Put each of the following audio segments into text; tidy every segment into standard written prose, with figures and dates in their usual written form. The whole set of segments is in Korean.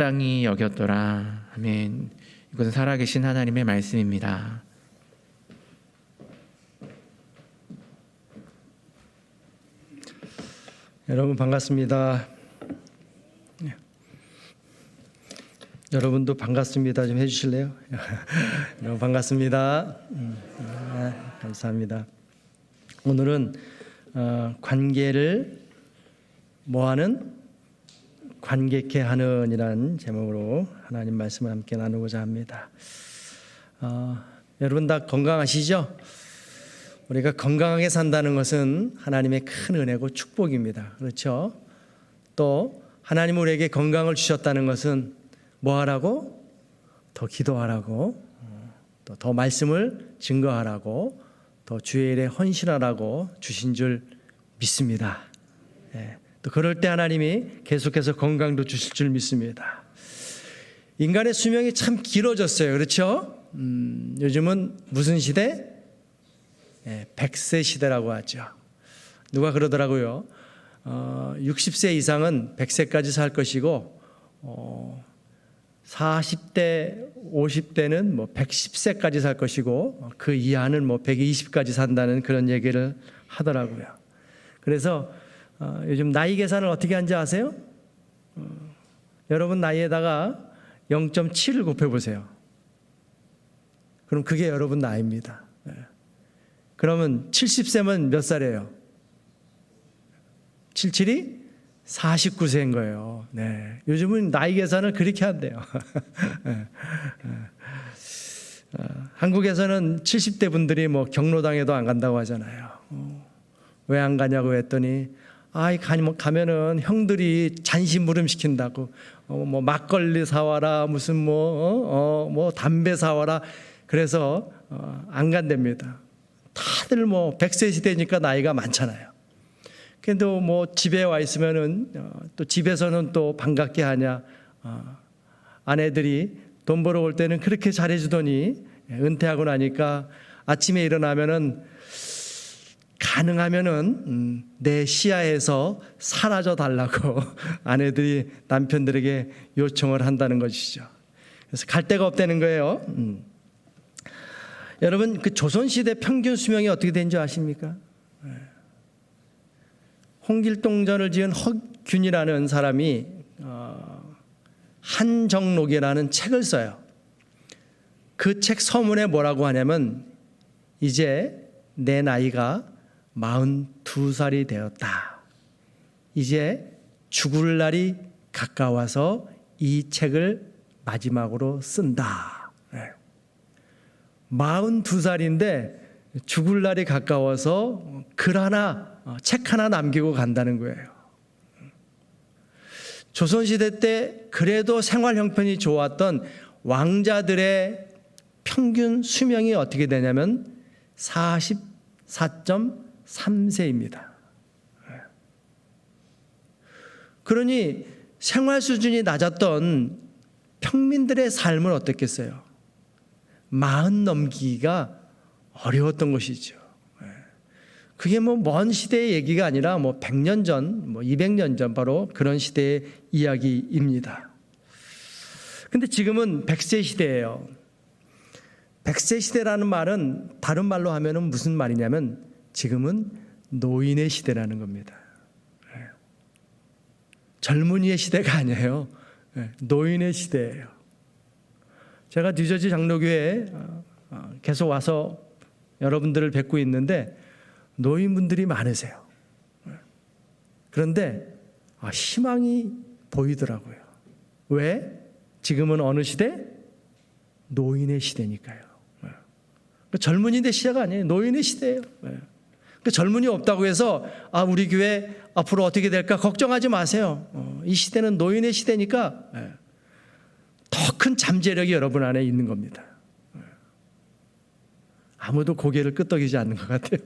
땅이 여겼더라. 아멘. 이것은 살아계신 하나님의 말씀입니다. 여러분 반갑습니다. 여러분도 반갑습니다 좀 해주실래요? 여러분 반갑습니다. 감사합니다. 오늘은 관계를 뭐하는? 관객케 하는 이라는 제목으로 하나님 말씀을 함께 나누고자 합니다. 여러분 다 건강하시죠? 우리가 건강하게 산다는 것은 하나님의 큰 은혜고 축복입니다. 그렇죠? 또 하나님 우리에게 건강을 주셨다는 것은 뭐 하라고? 더 기도하라고, 또 더 말씀을 증거하라고, 더 주의 일에 헌신하라고 주신 줄 믿습니다. 또 그럴 때 하나님이 계속해서 건강도 주실 줄 믿습니다. 인간의 수명이 참 길어졌어요. 그렇죠? 요즘은 무슨 시대? 100세 시대라고 하죠. 누가 그러더라고요. 60세 이상은 100세까지 살 것이고 40대, 50대는 뭐 110세까지 살 것이고 그 이하는 뭐 120까지 산다는 그런 얘기를 하더라고요. 그래서 요즘 나이 계산을 어떻게 하는지 아세요? 여러분 나이에다가 0.7을 곱해보세요. 그럼 그게 여러분 나이입니다. 그러면 70세면 몇 살이에요? 77이 49세인 거예요. 네. 요즘은 나이 계산을 그렇게 한대요. 한국에서는 70대 분들이 뭐 경로당에도 안 간다고 하잖아요. 왜 안 가냐고 했더니 가면은 형들이 잔심부름 시킨다고 뭐 막걸리 사와라 무슨 뭐 담배 사와라 그래서 안 간답니다. 다들 뭐 100세 시대니까 나이가 많잖아요. 근데 뭐 집에 와 있으면은 또 집에서는 또 반갑게 하냐, 아내들이 돈 벌어 올 때는 그렇게 잘해주더니 은퇴하고 나니까 아침에 일어나면은 가능하면은 내 시야에서 사라져 달라고 아내들이 남편들에게 요청을 한다는 것이죠. 그래서 갈 데가 없다는 거예요. 여러분 그 조선시대 평균 수명이 어떻게 되는지 아십니까? 홍길동전을 지은 허균이라는 사람이 한정록이라는 책을 써요. 그 책 서문에 뭐라고 하냐면 이제 내 나이가 42살이 되었다. 이제 죽을 날이 가까워서 이 책을 마지막으로 쓴다. 42살인데 죽을 날이 가까워서 글 하나, 책 하나 남기고 간다는 거예요. 조선시대 때 그래도 생활 형편이 좋았던 왕자들의 평균 수명이 어떻게 되냐면 44.3세입니다. 그러니 생활 수준이 낮았던 평민들의 삶은 어땠겠어요? 40 넘기기가 어려웠던 것이죠. 그게 뭐 먼 시대의 얘기가 아니라 뭐 100년 전, 뭐 200년 전 바로 그런 시대의 이야기입니다. 근데 지금은 100세 시대예요. 100세 시대라는 말은 다른 말로 하면은 무슨 말이냐면 지금은 노인의 시대라는 겁니다. 젊은이의 시대가 아니에요. 노인의 시대예요. 제가 뉴저지 장로교회에 계속 와서 여러분들을 뵙고 있는데 노인분들이 많으세요. 그런데 희망이 보이더라고요. 왜? 지금은 어느 시대? 노인의 시대니까요. 젊은이의 시대가 아니에요. 노인의 시대예요. 젊은이 없다고 해서 우리 교회 앞으로 어떻게 될까 걱정하지 마세요. 이 시대는 노인의 시대니까 더 큰 잠재력이 여러분 안에 있는 겁니다. 아무도 고개를 끄덕이지 않는 것 같아요.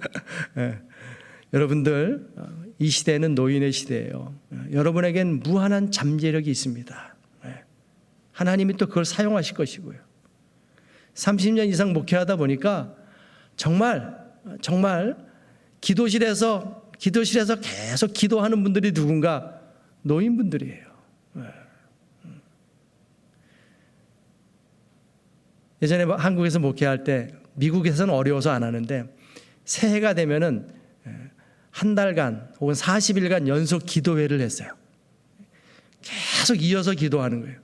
여러분들 이 시대는 노인의 시대예요. 여러분에겐 무한한 잠재력이 있습니다. 하나님이 또 그걸 사용하실 것이고요. 30년 이상 목회하다 보니까 정말 기도실에서 계속 기도하는 분들이 누군가 노인분들이에요. 예전에 한국에서 목회할 때 미국에서는 어려워서 안 하는데 새해가 되면은 한 달간 혹은 40일간 연속 기도회를 했어요. 계속 이어서 기도하는 거예요.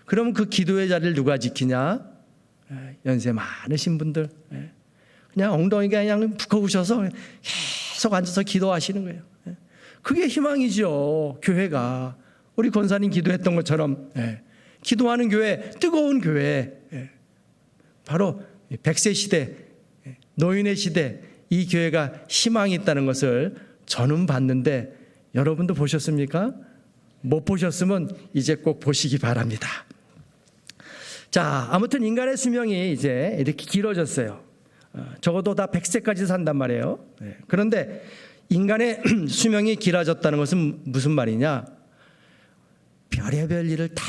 그러면 그 기도회 자리를 누가 지키냐? 연세 많으신 분들. 그냥 엉덩이가 그냥 부커우셔서 계속 앉아서 기도하시는 거예요. 그게 희망이죠. 교회가. 우리 권사님 기도했던 것처럼 기도하는 교회, 뜨거운 교회. 바로 100세 시대, 노인의 시대, 이 교회가 희망이 있다는 것을 저는 봤는데 여러분도 보셨습니까? 못 보셨으면 이제 꼭 보시기 바랍니다. 자, 아무튼 인간의 수명이 이제 이렇게 길어졌어요. 적어도 다 100세까지 산단 말이에요. 그런데 인간의 수명이 길어졌다는 것은 무슨 말이냐? 별의별 일을 다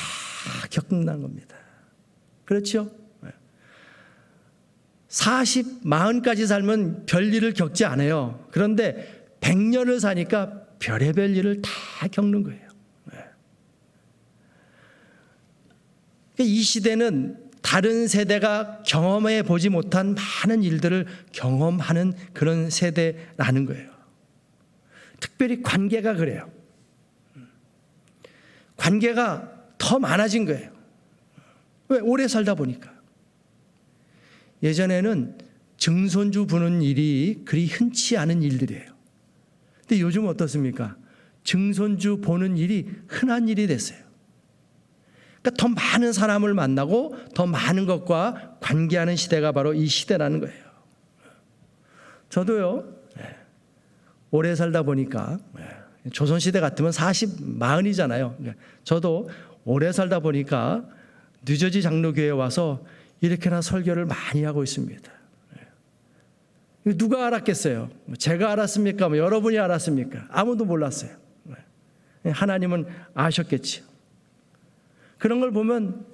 겪는다는 겁니다. 그렇죠? 40, 40까지 살면 별일을 겪지 않아요. 그런데 100년을 사니까 별의별 일을 다 겪는 거예요. 이 시대는 다른 세대가 경험해 보지 못한 많은 일들을 경험하는 그런 세대라는 거예요. 특별히 관계가 그래요. 관계가 더 많아진 거예요. 왜? 오래 살다 보니까. 예전에는 증손주 부는 일이 그리 흔치 않은 일들이에요. 근데 요즘 어떻습니까? 증손주 보는 일이 흔한 일이 됐어요. 그러니까 더 많은 사람을 만나고 더 많은 것과 관계하는 시대가 바로 이 시대라는 거예요. 저도요, 오래 살다 보니까 조선시대 같으면 40, 40이잖아요. 저도 오래 살다 보니까 뉴저지 장로교회에 와서 이렇게나 설교를 많이 하고 있습니다. 누가 알았겠어요? 제가 알았습니까? 여러분이 알았습니까? 아무도 몰랐어요. 하나님은 아셨겠지요. 그런 걸 보면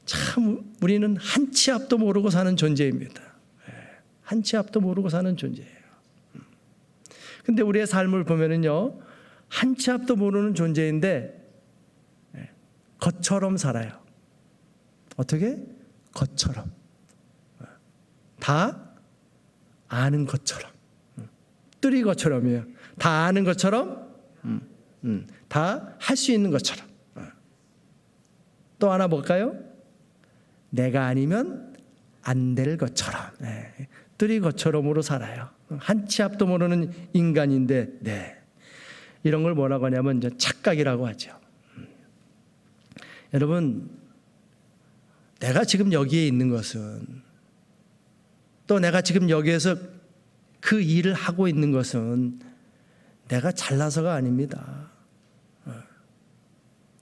참 우리는 한 치 앞도 모르고 사는 존재입니다. 한 치 앞도 모르고 사는 존재예요. 근데 우리의 삶을 보면은요, 한 치 앞도 모르는 존재인데 것처럼 살아요. 어떻게? 것처럼. 다 아는 것처럼. 뜰이 것처럼이에요. 다 아는 것처럼, 다 할 수 있는 것처럼. 또 하나 볼까요? 내가 아니면 안 될 것처럼. 뜰이 것처럼으로 살아요. 한 치 앞도 모르는 인간인데, 이런 걸 뭐라고 하냐면 이제 착각이라고 하죠. 여러분, 내가 지금 여기에 있는 것은, 또 내가 지금 여기에서 그 일을 하고 있는 것은 내가 잘나서가 아닙니다.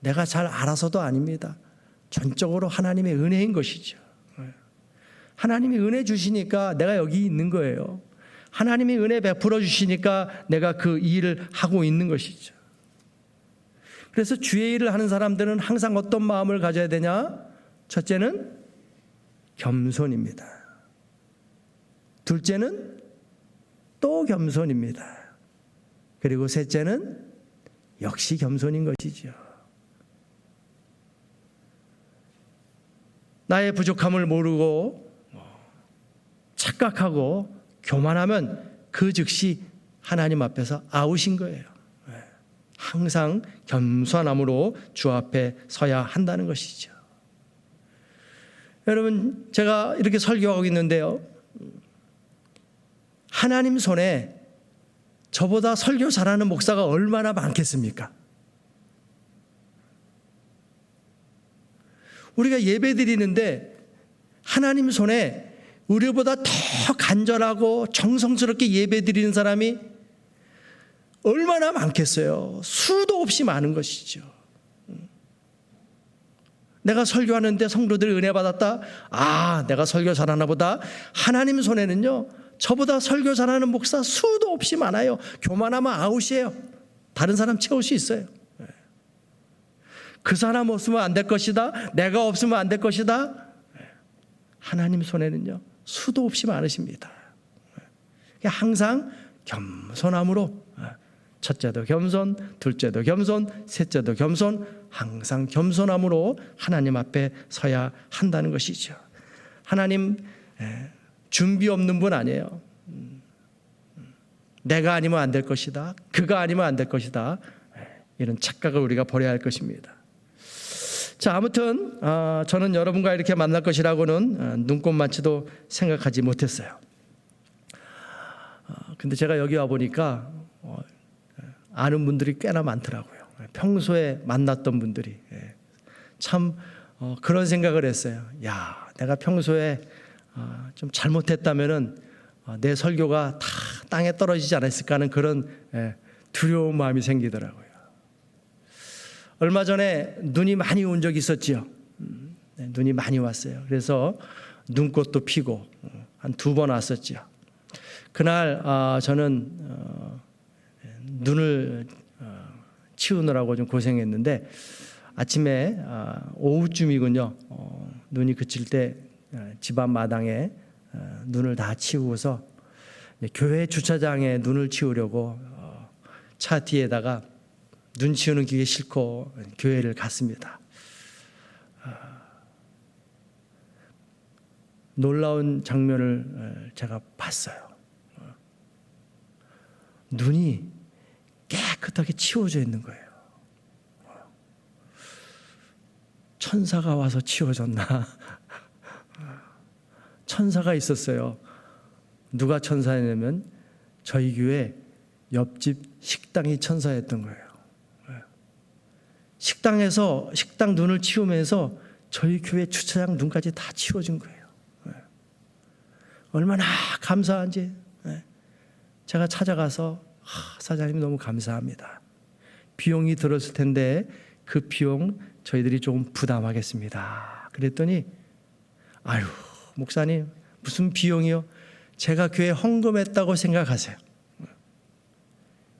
내가 잘 알아서도 아닙니다. 전적으로 하나님의 은혜인 것이죠. 하나님이 은혜 주시니까 내가 여기 있는 거예요. 하나님이 은혜 베풀어 주시니까 내가 그 일을 하고 있는 것이죠. 그래서 주의 일을 하는 사람들은 항상 어떤 마음을 가져야 되냐? 첫째는 겸손입니다. 둘째는 또 겸손입니다. 그리고 셋째는 역시 겸손인 것이죠. 나의 부족함을 모르고 착각하고 교만하면 그 즉시 하나님 앞에서 아웃인 거예요. 항상 겸손함으로 주 앞에 서야 한다는 것이죠. 여러분, 제가 이렇게 설교하고 있는데요, 하나님 손에 저보다 설교 잘하는 목사가 얼마나 많겠습니까? 우리가 예배 드리는데 하나님 손에 우리보다 더 간절하고 정성스럽게 예배 드리는 사람이 얼마나 많겠어요? 수도 없이 많은 것이죠. 내가 설교하는데 성도들이 은혜 받았다? 아, 내가 설교 잘하나 보다. 하나님 손에는요, 저보다 설교 잘하는 목사 수도 없이 많아요. 교만하면 아웃이에요. 다른 사람 채울 수 있어요. 그 사람 없으면 안 될 것이다. 내가 없으면 안 될 것이다. 하나님 손에는요, 수도 없이 많으십니다. 항상 겸손함으로, 첫째도 겸손, 둘째도 겸손, 셋째도 겸손, 항상 겸손함으로 하나님 앞에 서야 한다는 것이죠. 하나님 준비 없는 분 아니에요. 내가 아니면 안 될 것이다. 그가 아니면 안 될 것이다. 이런 착각을 우리가 버려야 할 것입니다. 자, 아무튼 저는 여러분과 이렇게 만날 것이라고는 눈꼽만치도 생각하지 못했어요. 근데 제가 여기 와 보니까 아는 분들이 꽤나 많더라고요. 평소에 만났던 분들이. 참 그런 생각을 했어요. 야, 내가 평소에 좀 잘못했다면은 내 설교가 다 땅에 떨어지지 않았을까 하는 그런 두려운 마음이 생기더라고요. 얼마 전에 눈이 많이 온 적이 있었지요. 눈이 많이 왔어요. 그래서 눈꽃도 피고 한 2번 왔었지요. 그날 저는 눈을 치우느라고 좀 고생했는데 아침에 오후쯤이군요. 눈이 그칠 때 집안 마당에 눈을 다 치우고서 교회 주차장에 눈을 치우려고 차 뒤에다가 눈 치우는 기계 싣고 교회를 갔습니다. 놀라운 장면을 제가 봤어요. 눈이 깨끗하게 치워져 있는 거예요. 천사가 와서 치워졌나? 천사가 있었어요. 누가 천사였냐면 저희 교회 옆집 식당이 천사였던 거예요. 식당 눈을 치우면서 저희 교회 주차장 눈까지 다 치워준 거예요. 얼마나 감사한지 제가 찾아가서 사장님 너무 감사합니다. 비용이 들었을 텐데 그 비용 저희들이 좀 부담하겠습니다. 그랬더니 아유 목사님 무슨 비용이요? 제가 교회 헌금했다고 생각하세요.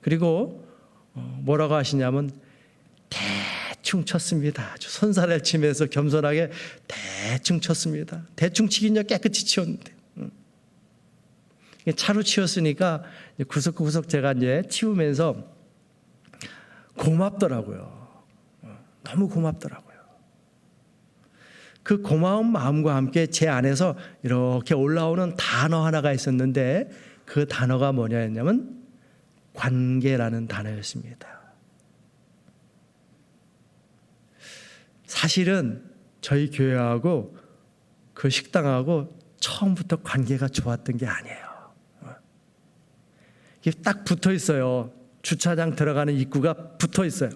그리고 뭐라고 하시냐면 대충 쳤습니다. 아주 손살을 치면서 겸손하게 대충 쳤습니다. 대충 치긴요 깨끗이 치웠는데 차로 치웠으니까 구석구석 제가 이제 치우면서 고맙더라고요. 너무 고맙더라고요. 그 고마운 마음과 함께 제 안에서 이렇게 올라오는 단어 하나가 있었는데 그 단어가 뭐냐면 관계라는 단어였습니다. 사실은 저희 교회하고 그 식당하고 처음부터 관계가 좋았던 게 아니에요. 이게 딱 붙어 있어요. 주차장 들어가는 입구가 붙어 있어요.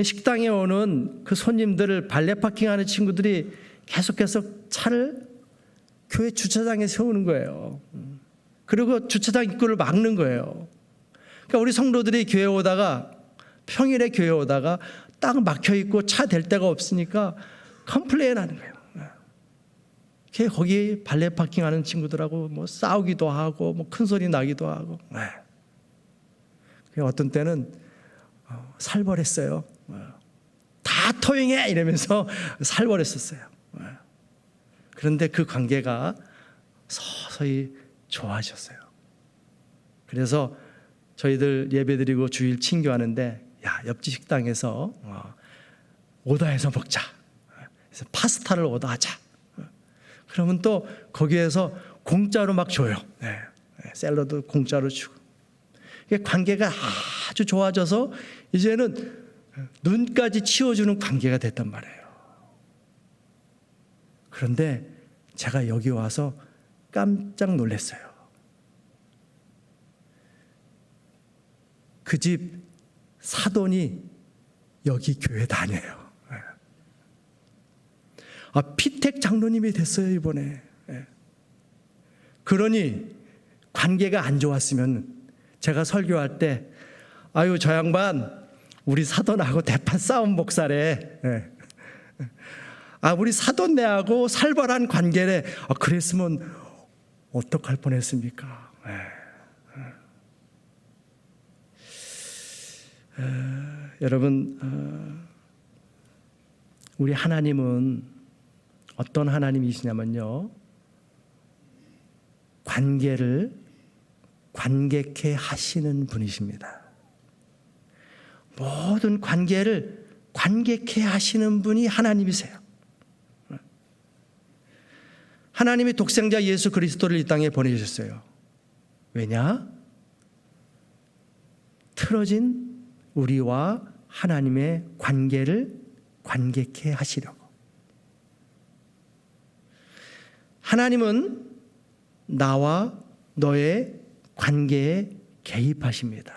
식당에 오는 그 손님들을 발레 파킹하는 친구들이 계속해서 차를 교회 주차장에 세우는 거예요. 그리고 주차장 입구를 막는 거예요. 그러니까 우리 성도들이 교회 오다가 평일에 교회 오다가 딱 막혀 있고 차 댈 데가 없으니까 컴플레인 하는 거예요. 거기 발레 파킹하는 친구들하고 뭐 싸우기도 하고 뭐 큰 소리 나기도 하고. 어떤 때는 살벌했어요. 다 토용해 이러면서 살벌했었어요. 그런데 그 관계가 서서히 좋아졌어요. 그래서 저희들 예배드리고 주일 친교하는데 야 옆집 식당에서 오더해서 먹자. 그래서 파스타를 오더하자. 그러면 또 거기에서 공짜로 막 줘요. 샐러드 공짜로 주고. 관계가 아주 좋아져서 이제는 눈까지 치워주는 관계가 됐단 말이에요. 그런데 제가 여기 와서 깜짝 놀랐어요. 그 집 사돈이 여기 교회 다녀요. 피택 장로님이 됐어요 이번에. 그러니 관계가 안 좋았으면 제가 설교할 때 아유 저 양반 우리 사돈하고 대판 싸움 목사래. 우리 사돈네하고 살벌한 관계래. 그랬으면 어떡할 뻔했습니까? 여러분 우리 하나님은 어떤 하나님이시냐면요 관계를 관객해 하시는 분이십니다. 모든 관계를 관객해 하시는 분이 하나님이세요. 하나님이 독생자 예수 그리스도를 이 땅에 보내주셨어요. 왜냐? 틀어진 우리와 하나님의 관계를 관객해 하시려고. 하나님은 나와 너의 관계에 개입하십니다.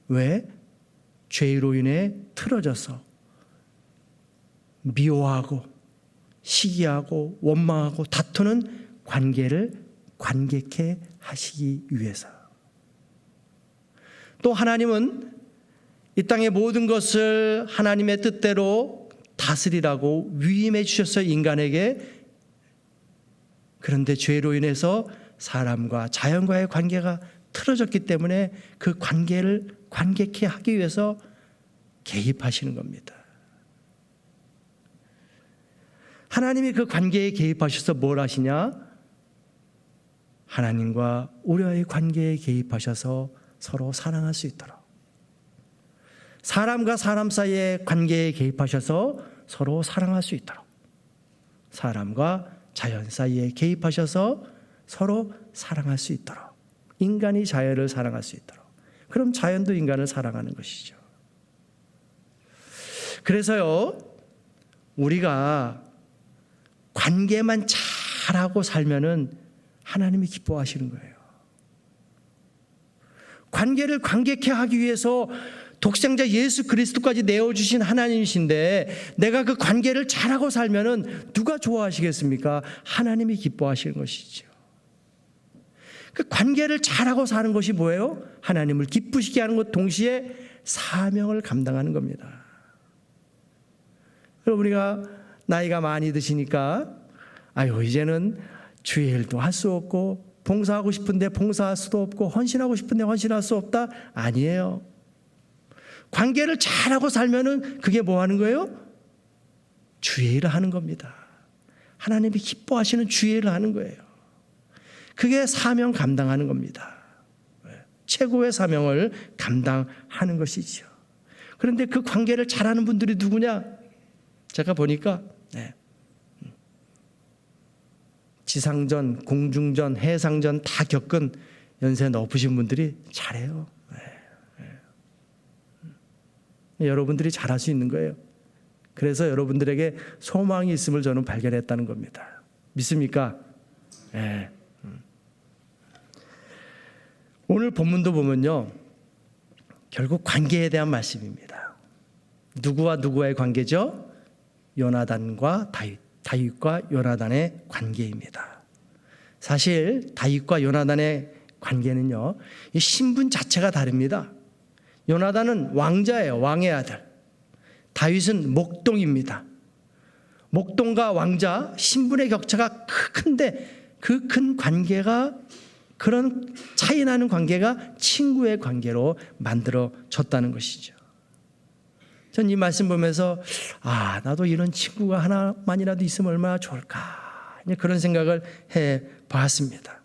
왜? 죄로 인해 틀어져서 미워하고 시기하고 원망하고 다투는 관계를 관객해 하시기 위해서. 또 하나님은 이 땅의 모든 것을 하나님의 뜻대로 다스리라고 위임해 주셨어요, 인간에게. 그런데 죄로 인해서 사람과 자연과의 관계가 틀어졌기 때문에 그 관계를 관객해 하기 위해서 개입하시는 겁니다. 하나님이 그 관계에 개입하셔서 뭘 하시냐? 하나님과 우리와의 관계에 개입하셔서 서로 사랑할 수 있도록, 사람과 사람 사이의 관계에 개입하셔서 서로 사랑할 수 있도록, 사람과 자연 사이에 개입하셔서 서로 사랑할 수 있도록, 인간이 자연을 사랑할 수 있도록. 그럼 자연도 인간을 사랑하는 것이죠. 그래서요, 우리가 관계만 잘하고 살면은 하나님이 기뻐하시는 거예요. 관계를 관객해 하기 위해서 독생자 예수 그리스도까지 내어주신 하나님이신데 내가 그 관계를 잘하고 살면은 누가 좋아하시겠습니까? 하나님이 기뻐하시는 것이죠. 그 관계를 잘하고 사는 것이 뭐예요? 하나님을 기쁘시게 하는 것 동시에 사명을 감당하는 겁니다. 그럼 우리가 나이가 많이 드시니까 아유 이제는 주의 일도 할 수 없고 봉사하고 싶은데 봉사할 수도 없고 헌신하고 싶은데 헌신할 수 없다? 아니에요. 관계를 잘하고 살면은 그게 뭐 하는 거예요? 주의 일을 하는 겁니다. 하나님이 기뻐하시는 주의 일을 하는 거예요. 그게 사명 감당하는 겁니다. 최고의 사명을 감당하는 것이죠. 그런데 그 관계를 잘하는 분들이 누구냐? 제가 보니까 지상전, 공중전, 해상전 다 겪은 연세 높으신 분들이 잘해요. 여러분들이 잘할 수 있는 거예요. 그래서 여러분들에게 소망이 있음을 저는 발견했다는 겁니다. 믿습니까? 네. 오늘 본문도 보면요, 결국 관계에 대한 말씀입니다. 누구와 누구의 관계죠? 요나단과 다윗, 다윗과 요나단의 관계입니다. 사실 다윗과 요나단의 관계는요, 이 신분 자체가 다릅니다. 요나단은 왕자예요, 왕의 아들. 다윗은 목동입니다. 목동과 왕자, 신분의 격차가 큰데 그 큰 관계가, 그런 차이 나는 관계가 친구의 관계로 만들어졌다는 것이죠. 전 이 말씀 보면서 나도 이런 친구가 하나만이라도 있으면 얼마나 좋을까, 그런 생각을 해봤습니다.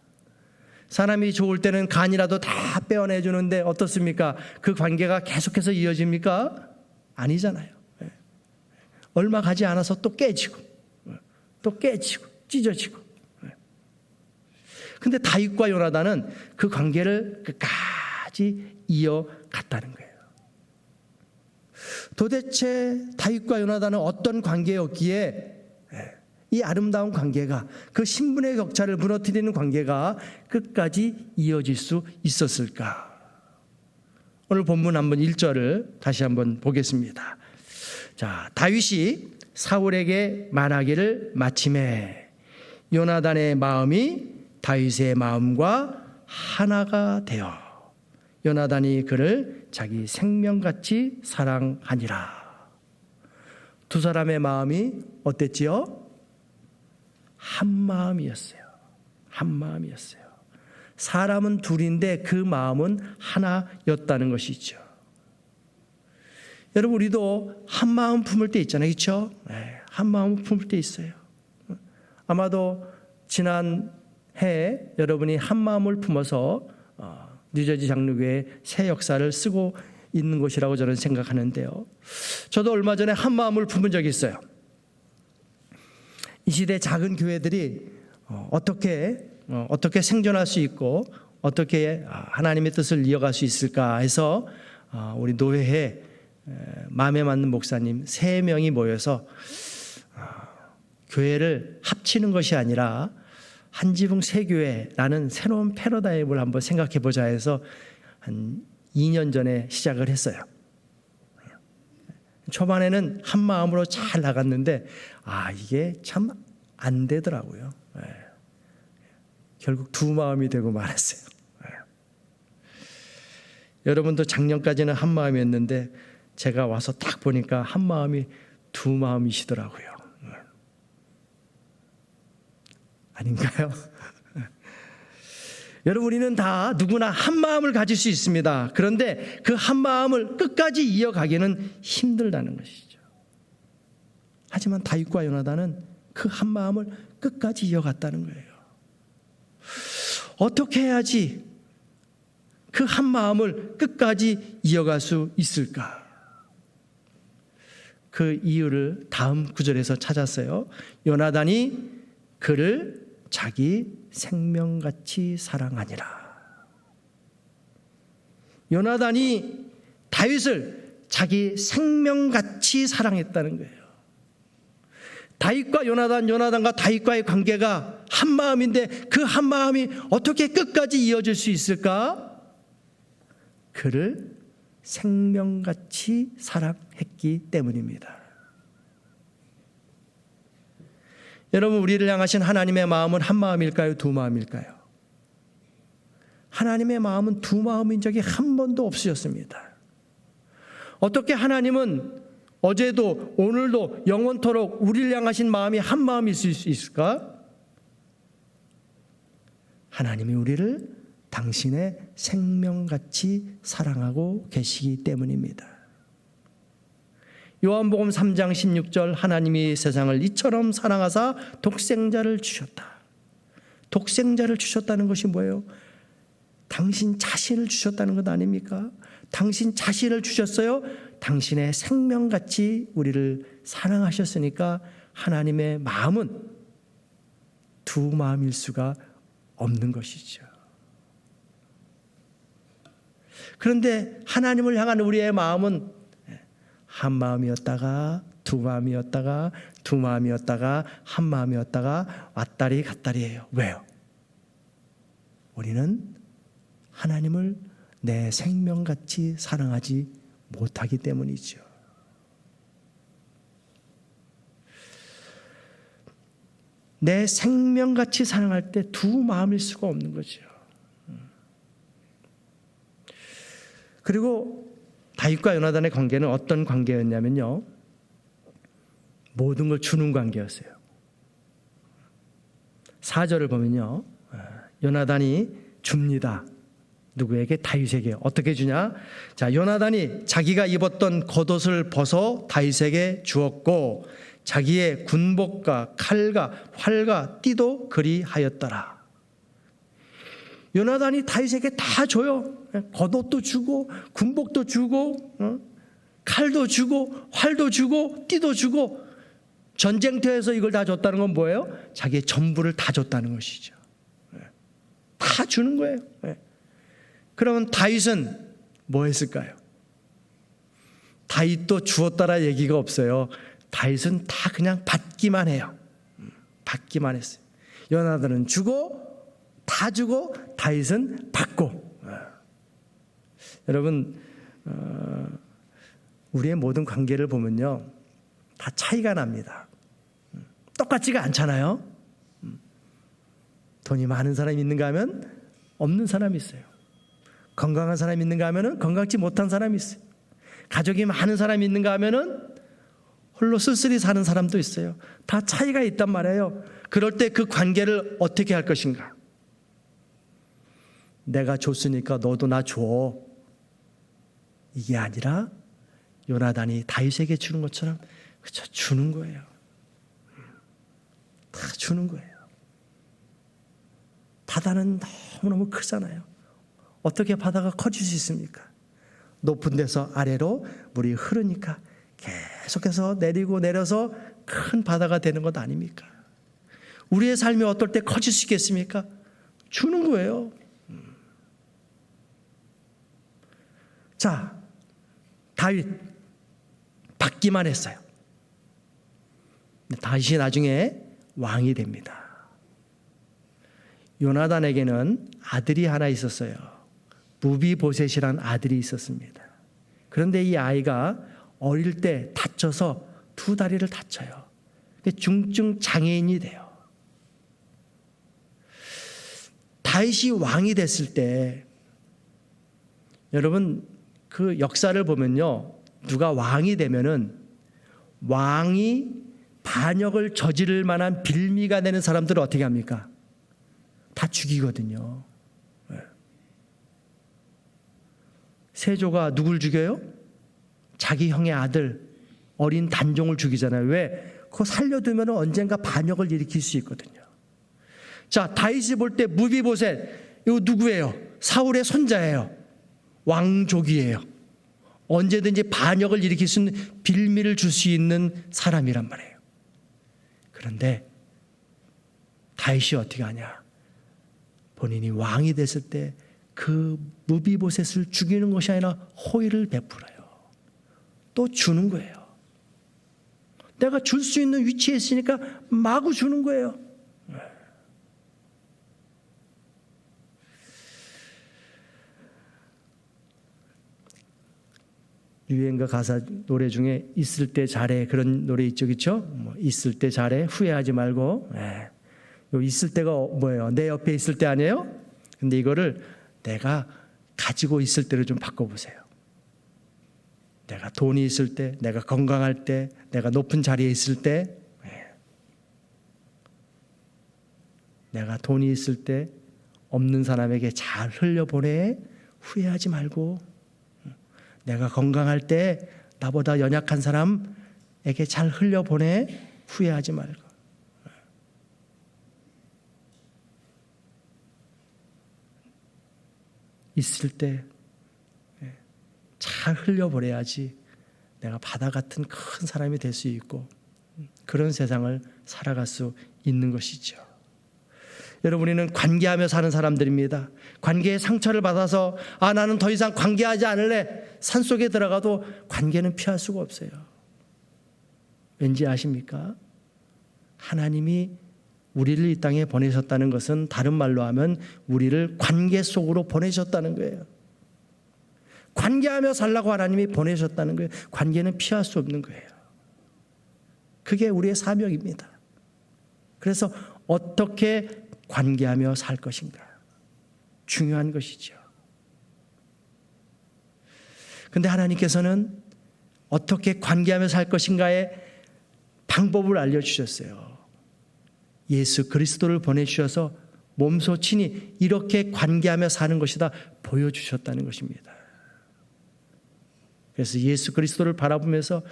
사람이 좋을 때는 간이라도 다 빼어내주는데 어떻습니까? 그 관계가 계속해서 이어집니까? 아니잖아요. 얼마 가지 않아서 또 깨지고 찢어지고. 근데 다윗과 요나단은 그 관계를 끝까지 이어갔다는 거예요. 도대체 다윗과 요나단은 어떤 관계였기에 이 아름다운 관계가, 그 신분의 격차를 무너뜨리는 관계가 끝까지 이어질 수 있었을까? 오늘 본문 한번 1절을 다시 한번 보겠습니다. 자, 다윗이 사울에게 말하기를 마침에 요나단의 마음이 다윗의 마음과 하나가 되어 요나단이 그를 자기 생명같이 사랑하니라. 두 사람의 마음이 어땠지요? 한 마음이었어요. 한 마음이었어요. 사람은 둘인데 그 마음은 하나였다는 것이죠. 여러분, 우리도 한 마음 품을 때 있잖아요, 그렇죠? 한 마음 품을 때 있어요. 아마도 지난 해 여러분이 한 마음을 품어서 뉴저지 장로교회 새 역사를 쓰고 있는 곳이라고 저는 생각하는데요. 저도 얼마 전에 한 마음을 품은 적이 있어요. 이 시대 작은 교회들이 어떻게 생존할 수 있고 어떻게 하나님의 뜻을 이어갈 수 있을까 해서 우리 노회에 마음에 맞는 목사님 3명이 모여서 교회를 합치는 것이 아니라 한 지붕 세 교회라는 새로운 패러다임을 한번 생각해 보자 해서 한 2년 전에 시작을 했어요. 초반에는 한 마음으로 잘 나갔는데 이게 참 안 되더라고요. 결국 두 마음이 되고 말았어요. 여러분도 작년까지는 한 마음이었는데 제가 와서 딱 보니까 한 마음이 두 마음이시더라고요. 아닌가요? 여러분, 우리는 다 누구나 한 마음을 가질 수 있습니다. 그런데 그 한 마음을 끝까지 이어가기는 힘들다는 것이죠. 하지만 다윗과 요나단은 그 한 마음을 끝까지 이어갔다는 거예요. 어떻게 해야지 그 한 마음을 끝까지 이어갈 수 있을까? 그 이유를 다음 구절에서 찾았어요. 요나단이 그를 자기 생명같이 사랑하니라. 요나단이 다윗을 자기 생명같이 사랑했다는 거예요. 다윗과 요나단과 다윗과의 관계가 한 마음인데 그 한 마음이 어떻게 끝까지 이어질 수 있을까? 그를 생명같이 사랑했기 때문입니다. 여러분, 우리를 향하신 하나님의 마음은 한 마음일까요? 두 마음일까요? 하나님의 마음은 두 마음인 적이 한 번도 없으셨습니다. 어떻게 하나님은 어제도 오늘도 영원토록 우리를 향하신 마음이 한 마음일 수 있을까? 하나님이 우리를 당신의 생명같이 사랑하고 계시기 때문입니다. 요한복음 3장 16절, 하나님이 세상을 이처럼 사랑하사 독생자를 주셨다. 독생자를 주셨다는 것이 뭐예요? 당신 자신을 주셨다는 것 아닙니까? 당신 자신을 주셨어요. 당신의 생명같이 우리를 사랑하셨으니까 하나님의 마음은 두 마음일 수가 없는 것이죠. 그런데 하나님을 향한 우리의 마음은 한 마음이었다가 두 마음이었다가 두 마음이었다가 한 마음이었다가 왔다리 갔다리예요. 왜요? 우리는 하나님을 내 생명같이 사랑하지 못하기 때문이죠. 내 생명같이 사랑할 때 두 마음일 수가 없는 거죠. 그리고 다윗과 요나단의 관계는 어떤 관계였냐면요, 모든 걸 주는 관계였어요. 4절을 보면요, 요나단이 줍니다. 누구에게? 다윗에게. 어떻게 주냐? 자, 요나단이 자기가 입었던 겉옷을 벗어 다윗에게 주었고 자기의 군복과 칼과 활과 띠도 그리하였더라. 요나단이 다윗에게 다 줘요. 겉옷도 주고 군복도 주고 칼도 주고 활도 주고 띠도 주고. 전쟁터에서 이걸 다 줬다는 건 뭐예요? 자기의 전부를 다 줬다는 것이죠. 다 주는 거예요. 그러면 다윗은 뭐 했을까요? 다윗도 주었다라 얘기가 없어요. 다윗은 다 그냥 받기만 해요. 받기만 했어요. 요나단은 주고 다 주고 다윗은 받고. 여러분, 우리의 모든 관계를 보면요, 다 차이가 납니다. 똑같지가 않잖아요. 돈이 많은 사람이 있는가 하면 없는 사람이 있어요. 건강한 사람이 있는가 하면은 건강치 못한 사람이 있어요. 가족이 많은 사람이 있는가 하면은 홀로 쓸쓸히 사는 사람도 있어요. 다 차이가 있단 말이에요. 그럴 때 그 관계를 어떻게 할 것인가? 내가 줬으니까 너도 나 줘. 이게 아니라 요나단이 다윗에게 주는 것처럼 그저 주는 거예요. 다 주는 거예요. 바다는 너무너무 크잖아요. 어떻게 바다가 커질 수 있습니까? 높은 데서 아래로 물이 흐르니까 계속해서 내리고 내려서 큰 바다가 되는 것 아닙니까? 우리의 삶이 어떨 때 커질 수 있겠습니까? 주는 거예요. 자, 다윗 받기만 했어요. 다윗이 나중에 왕이 됩니다. 요나단에게는 아들이 하나 있었어요. 무비보셋이라는 아들이 있었습니다. 그런데 이 아이가 어릴 때 다쳐서 두 다리를 다쳐요. 중증 장애인이 돼요. 다윗이 왕이 됐을 때 여러분 그 역사를 보면요, 누가 왕이 되면은 왕이 반역을 저지를 만한 빌미가 되는 사람들을 어떻게 합니까? 다 죽이거든요. 세조가 누굴 죽여요? 자기 형의 아들 어린 단종을 죽이잖아요. 왜? 그거 살려두면 언젠가 반역을 일으킬 수 있거든요. 자, 다윗이 볼 때 무비보셋 이거 누구예요? 사울의 손자예요. 왕족이에요. 언제든지 반역을 일으킬 수 있는 빌미를 줄 수 있는 사람이란 말이에요. 그런데 다윗이 어떻게 하냐? 본인이 왕이 됐을 때 그 무비보셋을 죽이는 것이 아니라 호의를 베풀어요. 또 주는 거예요. 내가 줄 수 있는 위치에 있으니까 마구 주는 거예요. 유행가 가사 노래 중에 있을 때 잘해 그런 노래 있죠, 그렇죠? 있을 때 잘해 후회하지 말고. 요 있을 때가 뭐예요? 내 옆에 있을 때 아니에요? 근데 이거를 내가 가지고 있을 때를 좀 바꿔보세요. 내가 돈이 있을 때, 내가 건강할 때, 내가 높은 자리에 있을 때, 내가 돈이 있을 때 없는 사람에게 잘 흘려보내 후회하지 말고, 내가 건강할 때 나보다 연약한 사람에게 잘 흘려보내 후회하지 말고. 있을 때 잘 흘려보내야지 내가 바다 같은 큰 사람이 될 수 있고 그런 세상을 살아갈 수 있는 것이죠. 여러분, 우리는 관계하며 사는 사람들입니다. 관계에 상처를 받아서 나는 더 이상 관계하지 않을래. 산속에 들어가도 관계는 피할 수가 없어요. 왠지 아십니까? 하나님이 우리를 이 땅에 보내셨다는 것은 다른 말로 하면 우리를 관계 속으로 보내셨다는 거예요. 관계하며 살라고 하나님이 보내셨다는 거예요. 관계는 피할 수 없는 거예요. 그게 우리의 사명입니다. 그래서 어떻게 관계하며 살 것인가? 중요한 것이죠. 그런데 하나님께서는 어떻게 관계하며 살 것인가의 방법을 알려주셨어요. 예수 그리스도를 보내주셔서 몸소 친히 이렇게 관계하며 사는 것이다 보여주셨다는 것입니다. 그래서 예수 그리스도를 바라보면서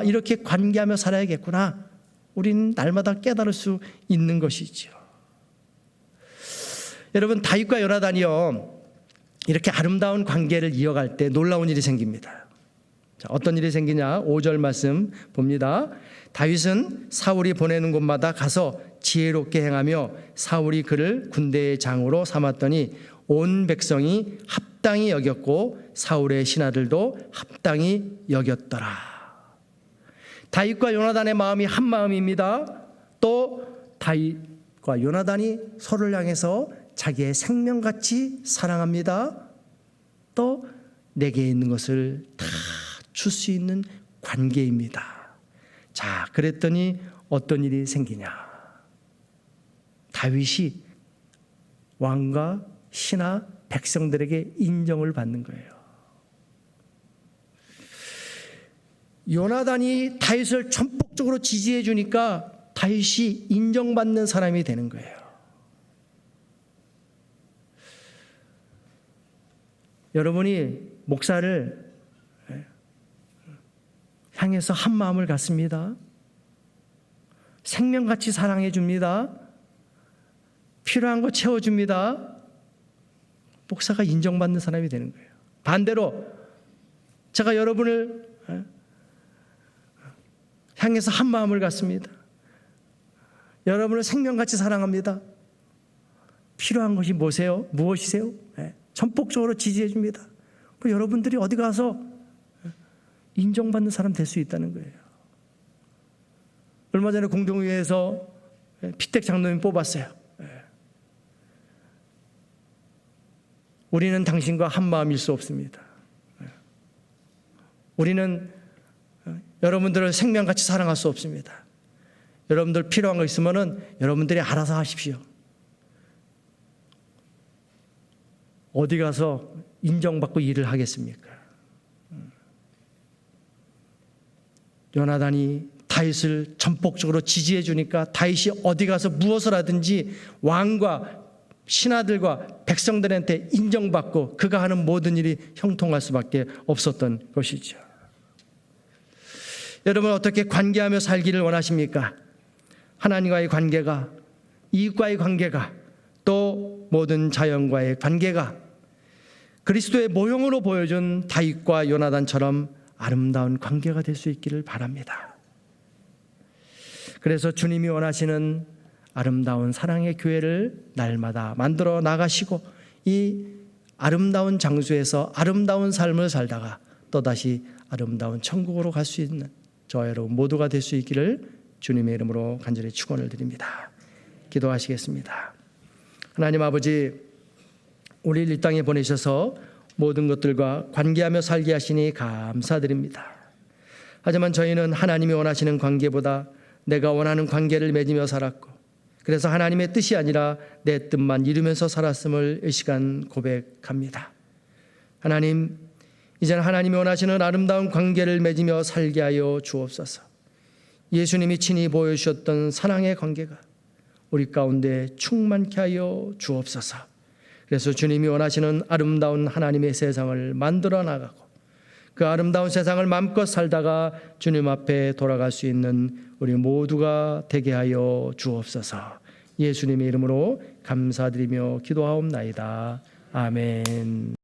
이렇게 관계하며 살아야겠구나. 우리는 날마다 깨달을 수 있는 것이죠. 여러분, 다윗과 요나단이요, 이렇게 아름다운 관계를 이어갈 때 놀라운 일이 생깁니다. 자, 어떤 일이 생기냐? 5절 말씀 봅니다. 다윗은 사울이 보내는 곳마다 가서 지혜롭게 행하며 사울이 그를 군대의 장으로 삼았더니 온 백성이 합당히 여겼고 사울의 신하들도 합당히 여겼더라. 다윗과 요나단의 마음이 한 마음입니다. 또 다윗과 요나단이 서로를 향해서 자기의 생명같이 사랑합니다. 또 내게 있는 것을 다 줄 수 있는 관계입니다. 자, 그랬더니 어떤 일이 생기냐? 다윗이 왕과 신하 백성들에게 인정을 받는 거예요. 요나단이 다윗을 전폭적으로 지지해 주니까 다윗이 인정받는 사람이 되는 거예요. 여러분이 목사를 향해서 한 마음을 갖습니다. 생명같이 사랑해 줍니다. 필요한 거 채워줍니다. 목사가 인정받는 사람이 되는 거예요. 반대로 제가 여러분을 향해서 한 마음을 갖습니다. 여러분을 생명같이 사랑합니다. 필요한 것이 뭐세요? 무엇이세요? 전폭적으로 지지해 줍니다. 여러분들이 어디 가서 인정받는 사람 될 수 있다는 거예요. 얼마 전에 공동회의에서 피택 장로님 뽑았어요. 우리는 당신과 한 마음일 수 없습니다. 우리는 여러분들을 생명같이 사랑할 수 없습니다. 여러분들 필요한 거 있으면은 여러분들이 알아서 하십시오. 어디 가서 인정받고 일을 하겠습니까? 요나단이 다윗을 전폭적으로 지지해 주니까 다윗이 어디 가서 무엇을 하든지 왕과 신하들과 백성들한테 인정받고 그가 하는 모든 일이 형통할 수밖에 없었던 것이죠. 여러분 어떻게 관계하며 살기를 원하십니까? 하나님과의 관계가, 이웃과의 관계가, 또 모든 자연과의 관계가 그리스도의 모형으로 보여준 다윗과 요나단처럼 아름다운 관계가 될 수 있기를 바랍니다. 그래서 주님이 원하시는 아름다운 사랑의 교회를 날마다 만들어 나가시고 이 아름다운 장소에서 아름다운 삶을 살다가 또다시 아름다운 천국으로 갈 수 있는 저와 여러분 모두가 될 수 있기를 주님의 이름으로 간절히 축원을 드립니다. 기도하시겠습니다. 하나님 아버지, 우리를 이 땅에 보내셔서 모든 것들과 관계하며 살게 하시니 감사드립니다. 하지만 저희는 하나님이 원하시는 관계보다 내가 원하는 관계를 맺으며 살았고, 그래서 하나님의 뜻이 아니라 내 뜻만 이루면서 살았음을 이 시간 고백합니다. 하나님, 이제는 하나님이 원하시는 아름다운 관계를 맺으며 살게 하여 주옵소서. 예수님이 친히 보여주셨던 사랑의 관계가 우리 가운데 충만케 하여 주옵소서. 그래서 주님이 원하시는 아름다운 하나님의 세상을 만들어 나가고 그 아름다운 세상을 마음껏 살다가 주님 앞에 돌아갈 수 있는 우리 모두가 되게 하여 주옵소서. 예수님의 이름으로 감사드리며 기도하옵나이다. 아멘.